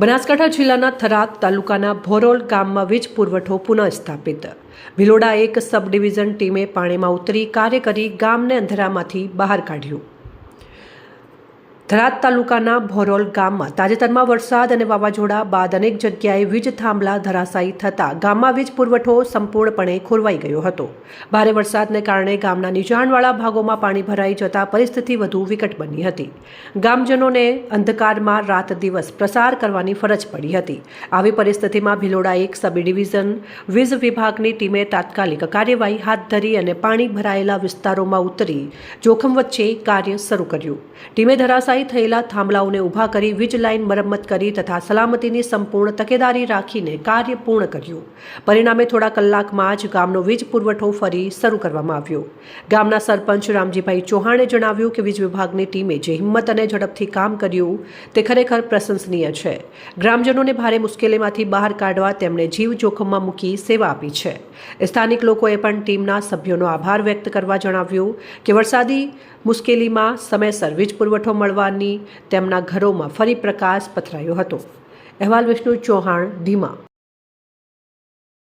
બનાસકાંઠા જિલ્લાના થરાદ તાલુકાના ભોરોલ ગામમાં વીજ પુરવઠો પુનઃસ્થાપિત. ભિલોડા 1 સબ ડિવિઝન ટીમે પાણીમાં ઉતરી કાર્ય કરી ગામને અંધારામાંથી બહાર કાઢ્યું. થરાદ તાલુકાના ભોરોલ ગામમાં તાજેતરમાં વરસાદ અને વાવાઝોડા બાદ અનેક જગ્યાએ વીજ થાંભલા ધરાશાયી થતાં ગામમાં વીજ પુરવઠો સંપૂર્ણપણે ખોરવાઈ ગયો હતો. ભારે વરસાદને કારણે ગામના નીચાણવાળા ભાગોમાં પાણી ભરાઈ જતા પરિસ્થિતિ વધુ વિકટ બની હતી. ગામજનોને અંધકારમાં રાત દિવસ પ્રસાર કરવાની ફરજ પડી હતી. આવી પરિસ્થિતિમાં ભિલોડા 1 સબ ડિવિઝન વીજ વિભાગની ટીમે તાત્કાલિક કાર્યવાહી હાથ ધરી અને પાણી ભરાયેલા વિસ્તારોમાં ઉતરી જોખમ વચ્ચે કાર્ય શરૂ કર્યું. ટીમે ધરાશાયી થયેલા થાંભલાઓને ઊભા કરી વીજ લાઇન મરમ્મત કરી તથા સલામતીની સંપૂર્ણ તકેદારી રાખીને કાર્ય પૂર્ણ કર્યું. પરિણામે થોડા કલાકમાં જ ગામનો વીજ પુરવઠો ફરી શરૂ કરવામાં આવ્યો. ગામના સરપંચ રામજીભાઈ ચૌહાણે જણાવ્યું કે વીજ વિભાગની ટીમે જે હિંમત અને ઝડપથી કામ કર્યું તે ખરેખર પ્રશંસનીય છે. ગ્રામજનોને ભારે મુશ્કેલીમાંથી બહાર કાઢવા તેમણે જીવ જોખમમાં મૂકી સેવા આપી છે. સ્થાનિક લોકોએ પણ ટીમના સભ્યોનો આભાર વ્યક્ત કરવા જણાવ્યું કે વરસાદી મુશ્કેલીમાં સમયસર વીજ પુરવઠો મળવાની તેમના ઘરોમાં ફરી પ્રકાશ પથરાયો હતો. અહેવાલ વિષ્ણુ ચૌહાણ, ધીમા.